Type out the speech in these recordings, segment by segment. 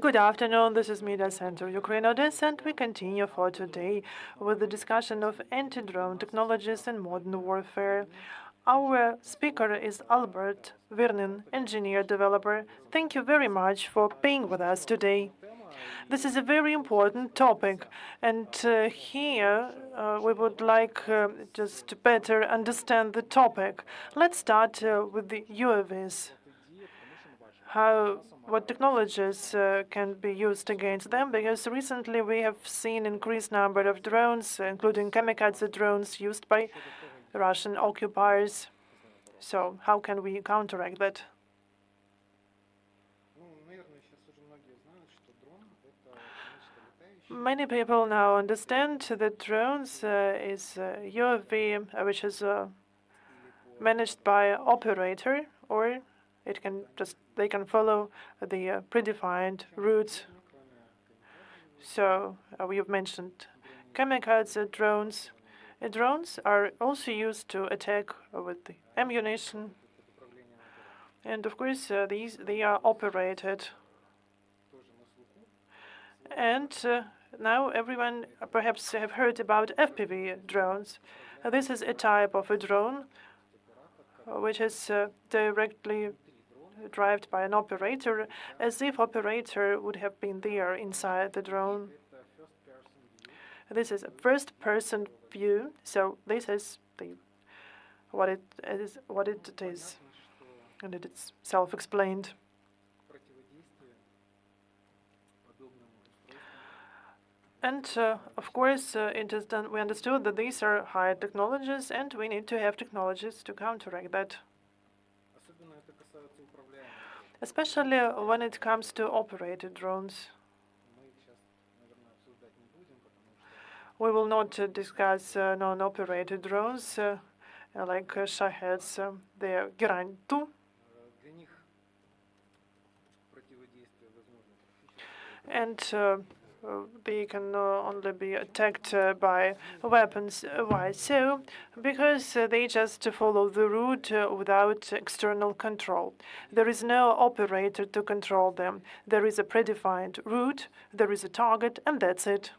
Good afternoon, this is Media Center Ukraine Odesa, and we continue for today with the discussion of anti-drone technologies in modern warfare. Our speaker is Albert Virnin, engineer developer. Thank you very much for being with us today. This is a very important topic, and here we would like just to better understand the topic. Let's start with the UAVs. What technologies can be used against them, because recently we have seen increased number of drones, including kamikaze drones used by Russian occupiers. So how can we counteract that? Many people now understand that drones is UAV, which is managed by operator, or they can follow the predefined routes. So we have mentioned kamikaze drones. Drones are also used to attack with the ammunition, and of course they are operated. And now everyone perhaps have heard about FPV drones. This is a type of a drone which is directly driven by an operator, as if operator would have been there inside the drone. This is a first-person view, so this is what it is, and it is self-explained. And of course, we understood that these are high technologies, and we need to have technologies to counteract that. Especially when it comes to operated drones. We will not discuss non-operated drones like Shaheds. They are Gerantu. And they can only be attacked by weapons. Why so? Because they just follow the route without external control. There is no operator to control them. There is a predefined route, there is a target, and that's it.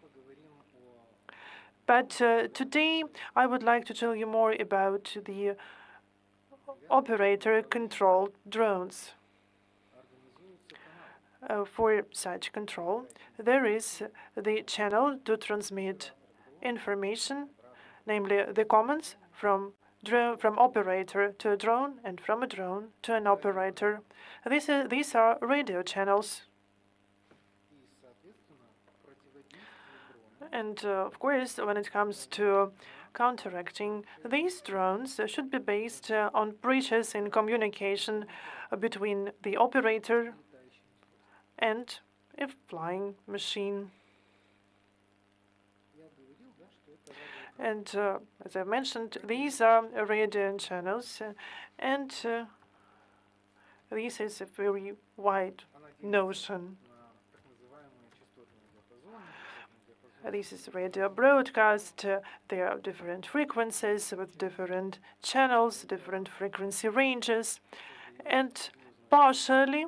But today I would like to tell you more about the operator-controlled drones. For such control, there is the channel to transmit information, namely the commands from operator to a drone and from a drone to an operator. These are radio channels. And of course, when it comes to counteracting, these drones should be based on breaches in communication between the operator and a flying machine. And as I mentioned, these are radio channels, and this is a very wide notion. This is radio broadcast. There are different frequencies with different channels, different frequency ranges, and partially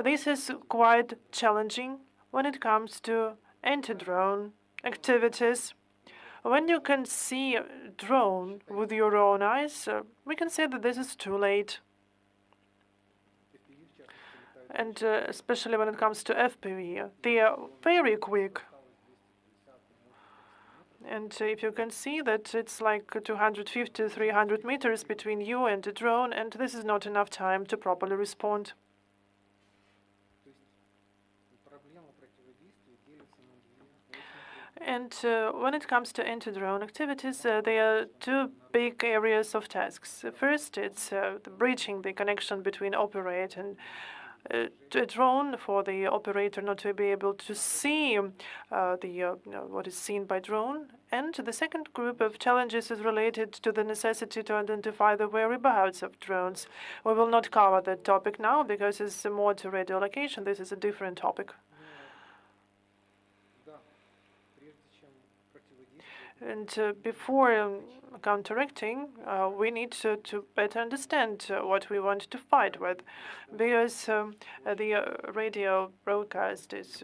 this is quite challenging when it comes to anti-drone activities. When you can see a drone with your own eyes, we can say that this is too late. And especially when it comes to FPV, they are very quick. And if you can see that it's like 250, 300 meters between you and the drone, and this is not enough time to properly respond. And when it comes to anti-drone activities, there are two big areas of tasks. First, it's breaching the connection between operator and a drone, for the operator not to be able to see what is seen by drone. And the second group of challenges is related to the necessity to identify the whereabouts of drones. We will not cover that topic now because it's more to radio location. This is a different topic. And before counteracting, we need to better understand what we want to fight with, because the radio broadcast is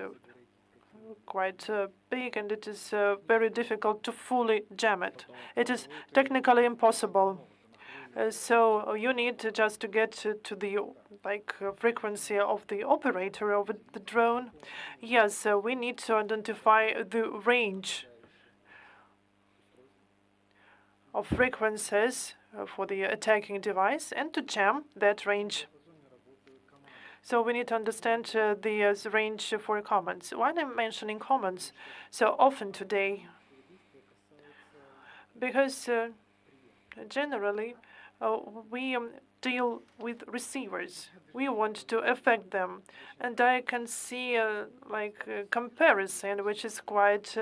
quite big, and it is very difficult to fully jam it. It is technically impossible. So you need just to get to the frequency of the operator of the drone. Yes, we need to identify the range of frequencies for the attacking device and to jam that range. So we need to understand the range for commands. Why I'm mentioning commands so often today? Because generally we deal with receivers. We want to affect them, and I can see a comparison which is quite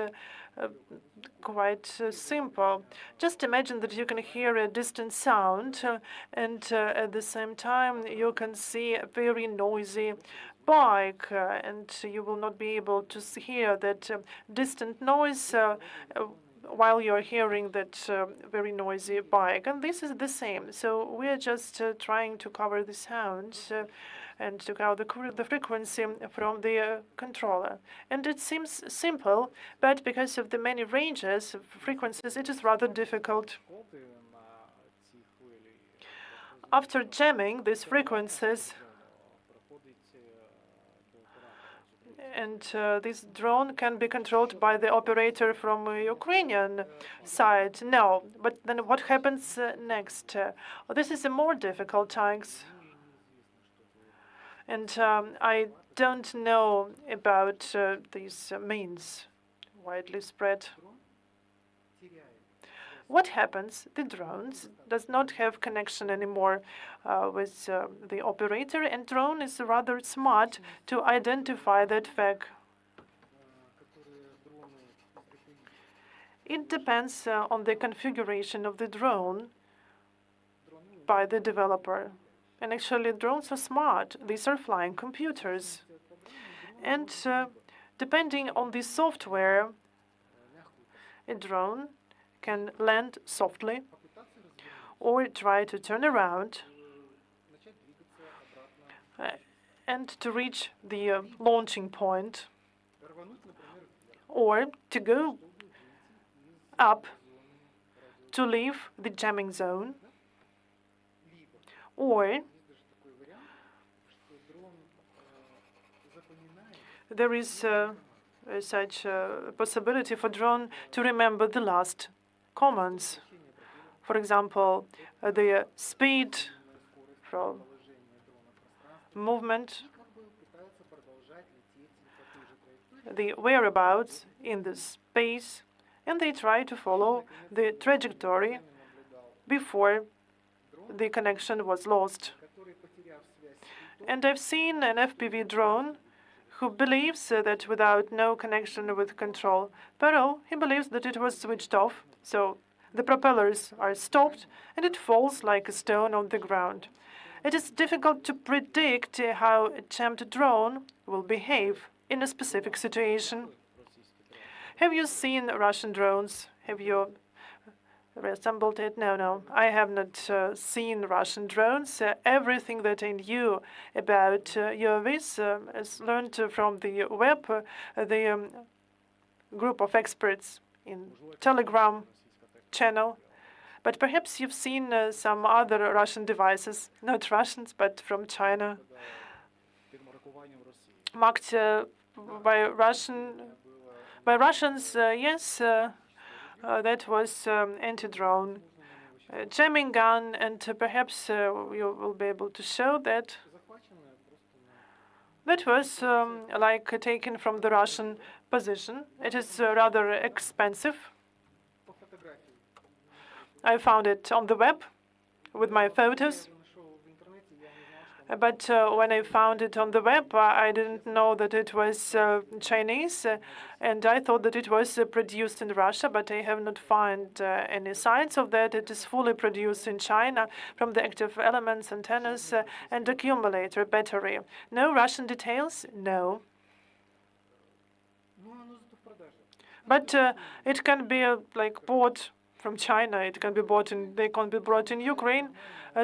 simple. Just imagine that you can hear a distant sound, and at the same time you can see a very noisy bike, and you will not be able to hear that distant noise while you're hearing that very noisy bike. And this is the same. So we're just trying to cover the sounds and to cover the frequency from the controller. And it seems simple, but because of the many ranges of frequencies, it is rather difficult. After jamming these frequencies, and this drone can be controlled by the operator from Ukrainian side. No, but then what happens next? This is a more difficult task. And I don't know about these means widely spread. What happens? The drones does not have connection anymore with the operator, and drone is rather smart to identify that fact. It depends on the configuration of the drone by the developer. And actually, drones are smart. These are flying computers. And depending on the software, a drone can land softly or try to turn around and to reach the launching point, or to go up to leave the jamming zone, or there is such a possibility for drone to remember the last commands. For example, the speed from movement, the whereabouts in the space, and they try to follow the trajectory before the connection was lost. And I've seen an FPV drone who believes that without no connection with control panel, he believes that it was switched off, so the propellers are stopped and it falls like a stone on the ground. It is difficult to predict how a jammed drone will behave in a specific situation. Have you seen Russian drones? Have you reassembled it? No, I have not seen Russian drones. Everything that I knew about UAVs is learned from the web, the group of experts in Telegram channel. But perhaps you've seen some other Russian devices, not Russians, but from China, marked by Russians. Yes, that was anti-drone jamming gun, and perhaps you will be able to show that. That was taken from the Russian position. It is rather expensive. I found it on the web with my photos. But when I found it on the web, I didn't know that it was Chinese, and I thought that it was produced in Russia, but I have not found any signs of that. It is fully produced in China from the active elements, antennas, and accumulator battery. No Russian details? No. But it can be like bought from China. It can be bought in. They can be brought in Ukraine.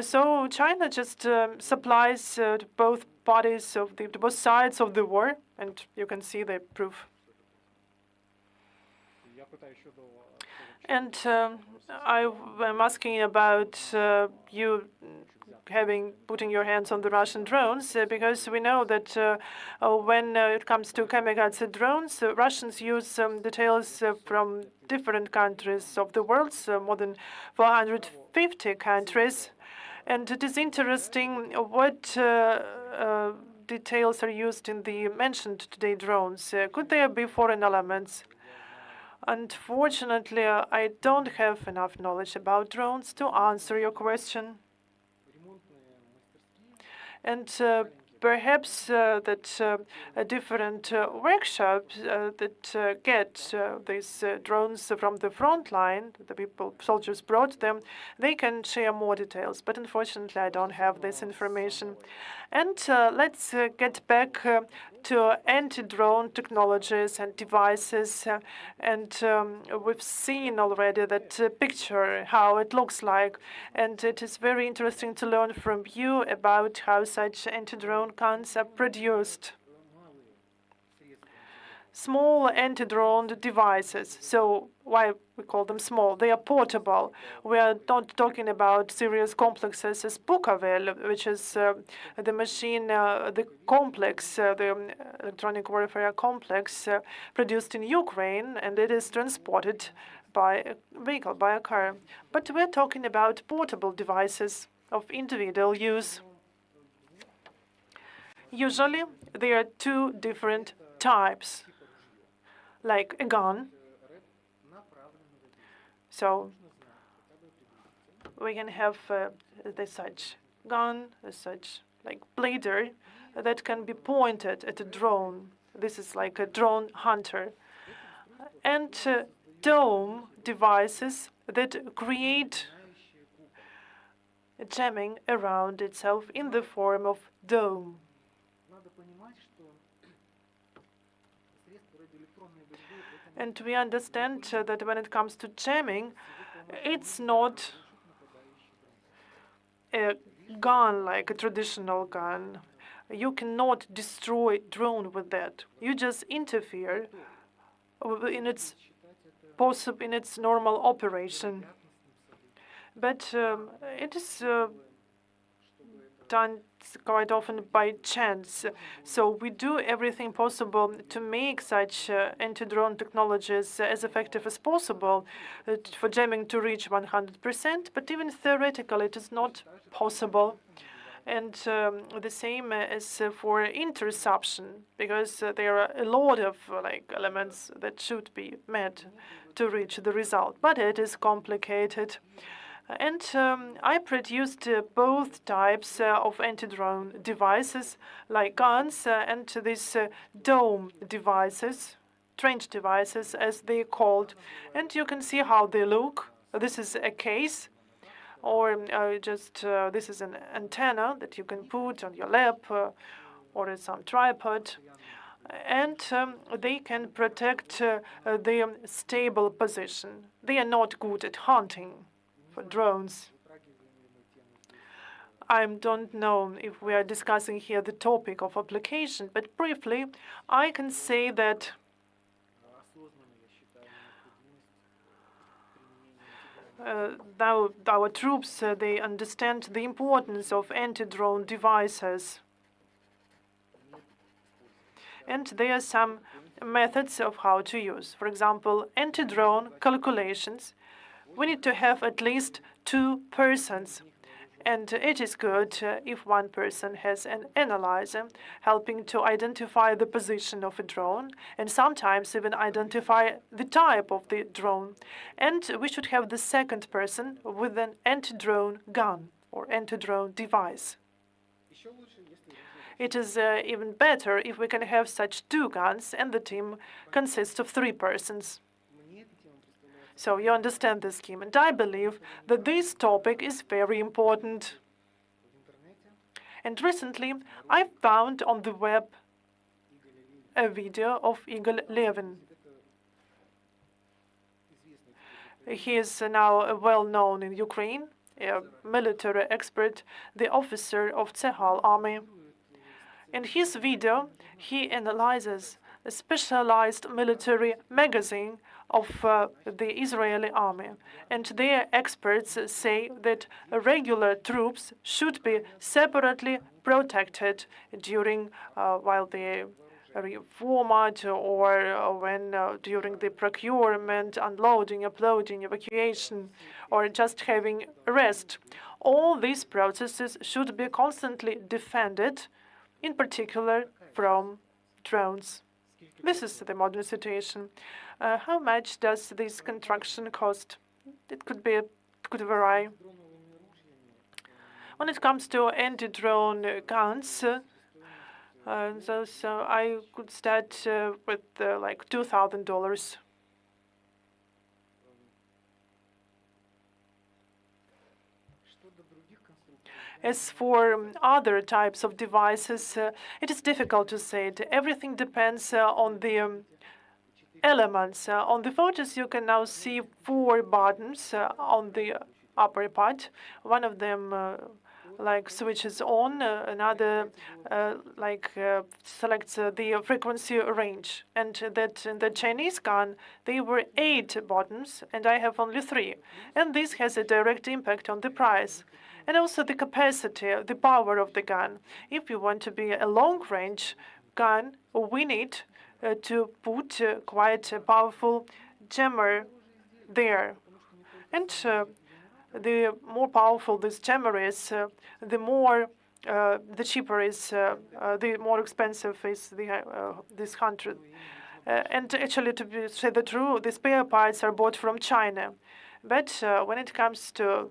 So China just supplies to both parties of to both sides of the war, and you can see the proof. And I'm asking about you putting your hands on the Russian drones because we know that when it comes to kamikaze drones, Russians use details from different countries of the world, so more than 450 countries. And it is interesting what details are used in the mentioned today drones. Could there be foreign elements? Unfortunately, I don't have enough knowledge about drones to answer your question. And perhaps that different workshops that get these drones from the front line, soldiers brought them, they can share more details. But unfortunately, I don't have this information. And let's get back to anti-drone technologies and devices. And we've seen already that picture, how it looks like. And it is very interesting to learn from you about how such anti-drone guns are produced. Small anti-drone devices. So why we call them small? They are portable. We are not talking about serious complexes as Bukovel, which is the machine, the complex, the electronic warfare complex produced in Ukraine, and it is transported by a vehicle, by a car. But we're talking about portable devices of individual use. Usually, there are two different types, like a gun. So we can have such gun, such like blader that can be pointed at a drone. This is like a drone hunter. And dome devices that create jamming around itself in the form of dome. And we understand that when it comes to jamming, it's not a gun like a traditional gun. You cannot destroy drone with that. You just interfere in its normal operation. But it is done quite often by chance. So we do everything possible to make such anti-drone technologies as effective as possible for jamming to reach 100%, but even theoretically it is not possible. And the same as for interception, because there are a lot of elements that should be met to reach the result, but it is complicated. And I produced both types of anti-drone devices, like guns and these dome devices, trench devices, as they're called. And you can see how they look. This is a case, or this is an antenna that you can put on your lap or some tripod. And they can protect their stable position. They are not good at hunting for drones. I don't know if we are discussing here the topic of application, but briefly, I can say that now our troops, they understand the importance of anti-drone devices. And there are some methods of how to use. For example, anti-drone calculations. We need to have at least 2 persons. And it is good if one person has an analyzer helping to identify the position of a drone and sometimes even identify the type of the drone. And we should have the second person with an anti-drone gun or anti-drone device. It is even better if we can have such 2 guns and the team consists of 3 persons. So you understand the scheme, and I believe that this topic is very important. And recently, I found on the web a video of Igor Levin. He is now well known in Ukraine, a military expert, the officer of Tsehal army. In his video, he analyzes a specialized military magazine of the Israeli army. And their experts say that regular troops should be separately protected during while they reformat or when during the procurement, unloading, uploading, evacuation, or just having rest. All these processes should be constantly defended, in particular from drones. This is the modern situation. How much does this construction cost? It could vary. When it comes to anti-drone guns, so I could start with like $2,000. As for other types of devices, it is difficult to say it. Everything depends on the elements. On the photos, you can now see 4 buttons on the upper part. One of them like switches on, another selects the frequency range. And that in the Chinese gun, there were 8 buttons, and I have only 3. And this has a direct impact on the price. And also the capacity, the power of the gun. If you want to be a long-range gun, we need to put quite a powerful jammer there. And the more powerful this jammer is, the cheaper is, the more expensive is this hunter. And actually, to say the truth, the spare parts are bought from China. But when it comes to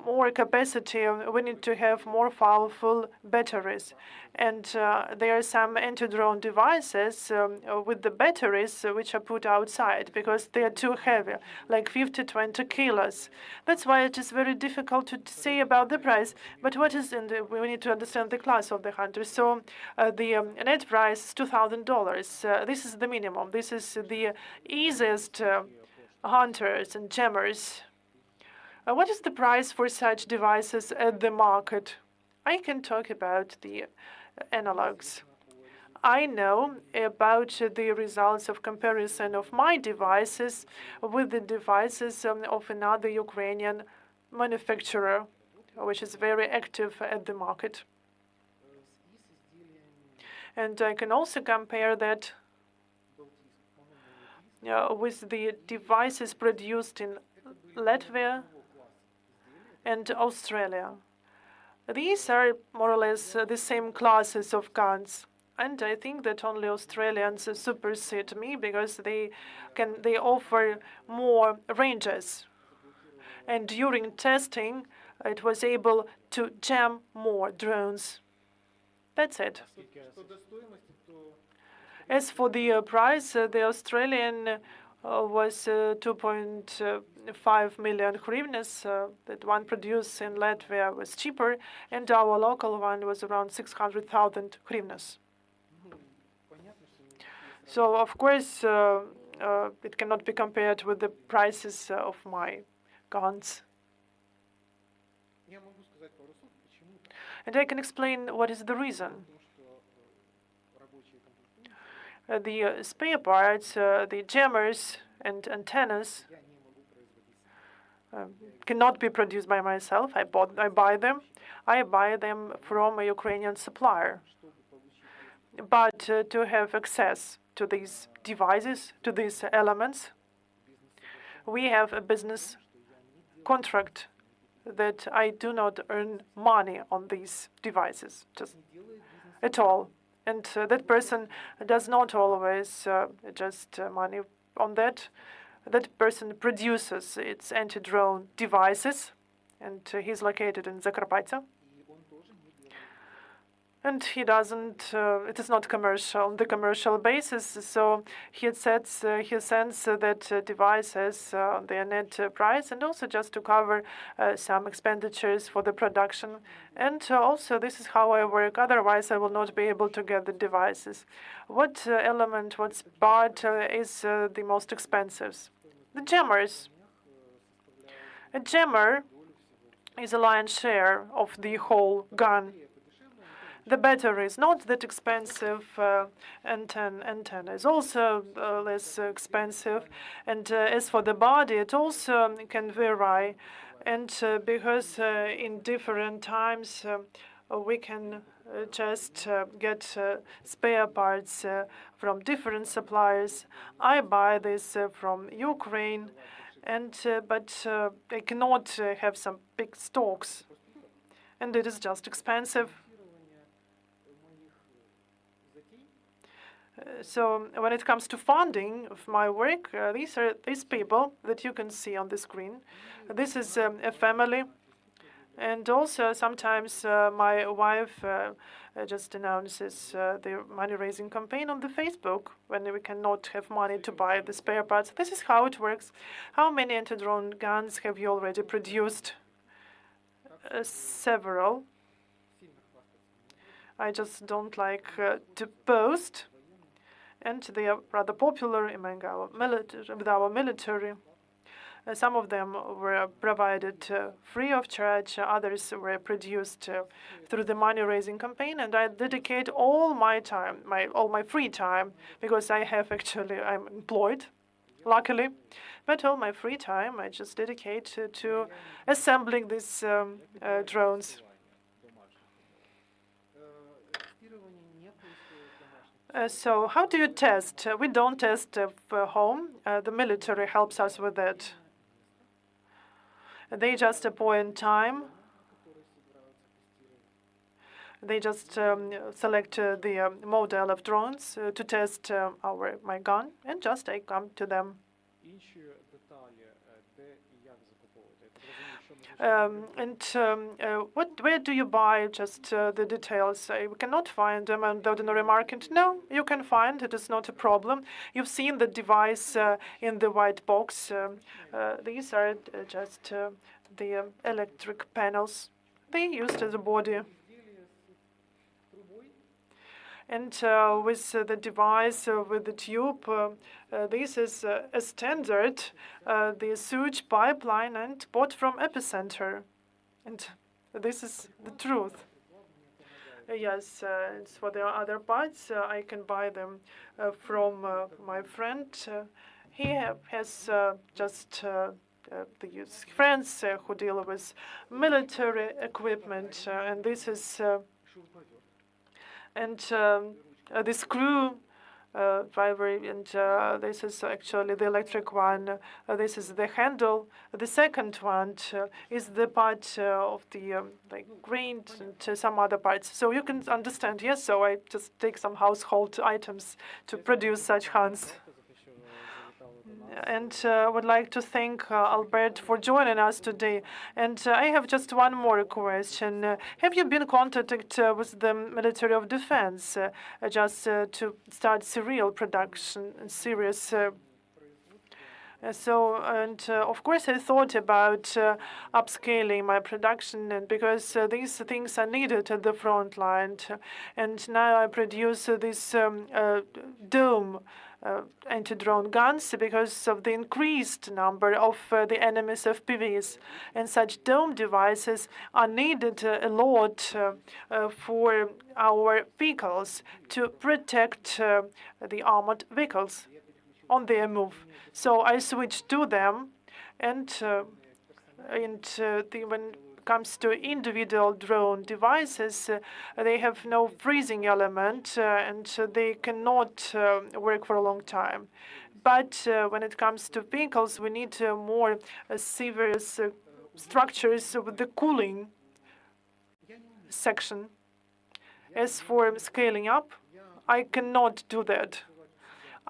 more capacity, we need to have more powerful batteries. And there are some anti-drone devices with the batteries which are put outside because they are too heavy, like 20 kilos. That's why it is very difficult to say about the price. But what is we need to understand the class of the hunter. So the net price is $2,000. This is the minimum. This is the easiest hunters and jammers. What is the price for such devices at the market? I can talk about the analogs. I know about the results of comparison of my devices with the devices of another Ukrainian manufacturer, which is very active at the market. And I can also compare that with the devices produced in Latvia and Australia. These are more or less the same classes of guns. And I think that only Australians supersede me because they offer more ranges. And during testing, it was able to jam more drones. That's it. As for the price, the Australian was 2.5 million hryvnias. That one produced in Latvia was cheaper, and our local one was around 600,000 hryvnias. So, of course, it cannot be compared with the prices of my guns. And I can explain what is the reason. The spare parts, the jammers and antennas cannot be produced by myself. I buy them. I buy them from a Ukrainian supplier. But to have access to these devices, to these elements, we have a business contract that I do not earn money on these devices, just at all. And that person does not always just money on that. That person produces its anti-drone devices, and he's located in Zakarpattia. And he doesn't. It is not commercial on the commercial basis. So he sends that devices their net price, and also just to cover some expenditures for the production. And also this is how I work. Otherwise, I will not be able to get the devices. What element, what part is the most expensive? The jammers. A jammer is a lion's share of the whole gun. The battery is not that expensive, antenna is also less expensive, and as for the body, it also can vary, and because in different times we can just get spare parts from different suppliers. I buy this from Ukraine, and but I cannot have some big stocks, and it is just expensive. So when it comes to funding of my work, these are these people that you can see on the screen. This is a family, and also sometimes my wife just announces the money-raising campaign on the Facebook when we cannot have money to buy the spare parts. This is how it works. How many anti-drone guns have you already produced? Several. I just don't like to post. And they are rather popular among our military. Some of them were provided free of charge. Others were produced through the money-raising campaign. And I dedicate all my time, all my free time, because I'm employed, luckily. But all my free time I just dedicate to assembling these drones. So how do you test? We don't test home. The military helps us with that. They just appoint time. They just select the model of drones to test my gun, and just I come to them. Where do you buy just the details? We cannot find them on the ordinary market. No, you can find. It is not a problem. You've seen the device in the white box. These are just the electric panels. They used as a body. And with the device, with the tube, this is a standard, the sewage pipeline, and bought from epicenter. And this is the truth. Yes, as for the other parts, I can buy them from my friend. He has just these friends who deal with military equipment, and this is. And the screw driver, and this is actually the electric one. This is the handle. The second one is the part of the like grain and some other parts. So you can understand, yes, so I just take some household items to produce such hands. And I would like to thank Albert for joining us today. And I have just one more question. Have you been contacted with the Military of Defense just to start serial production, serious? Of course, I thought about upscaling my production, and because these things are needed at the front line. And now I produce this dome anti-drone guns because of the increased number of the enemy's FPVs. And such dome devices are needed a lot for our vehicles to protect the armored vehicles on their move. So I switched to them, and when it comes to individual drone devices, they have no freezing element, and they cannot work for a long time. But when it comes to vehicles, we need more serious structures with the cooling section. As for scaling up, I cannot do that.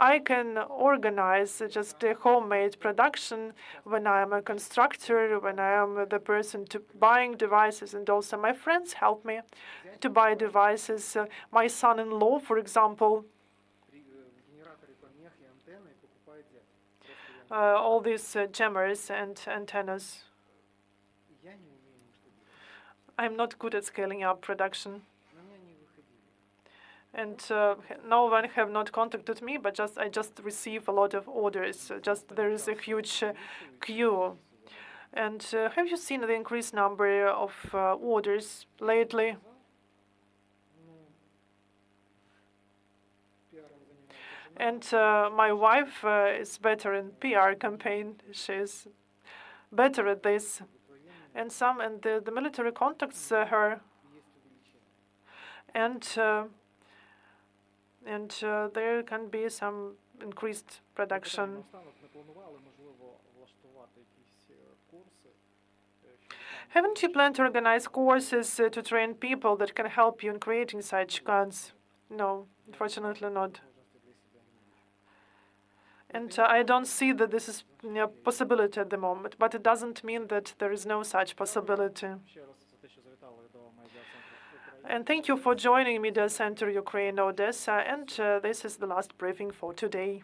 I can organize just a homemade production when I am a constructor, when I am the person to buying devices, and also my friends help me to buy devices. My son-in-law, for example, all these jammers and antennas. I'm not good at scaling up production. and no one have not contacted me, but I just receive a lot of orders. Just there is a huge queue. And have you seen the increased number of orders lately? And my wife is better in PR campaign. She's better at this. And the military contacts her. And there can be some increased production. Haven't you planned to organize courses to train people that can help you in creating such guns? No, unfortunately not. And I don't see that this is a possibility at the moment, but it doesn't mean that there is no such possibility. And thank you for joining Media Center Ukraine Odessa, and this is the last briefing for today.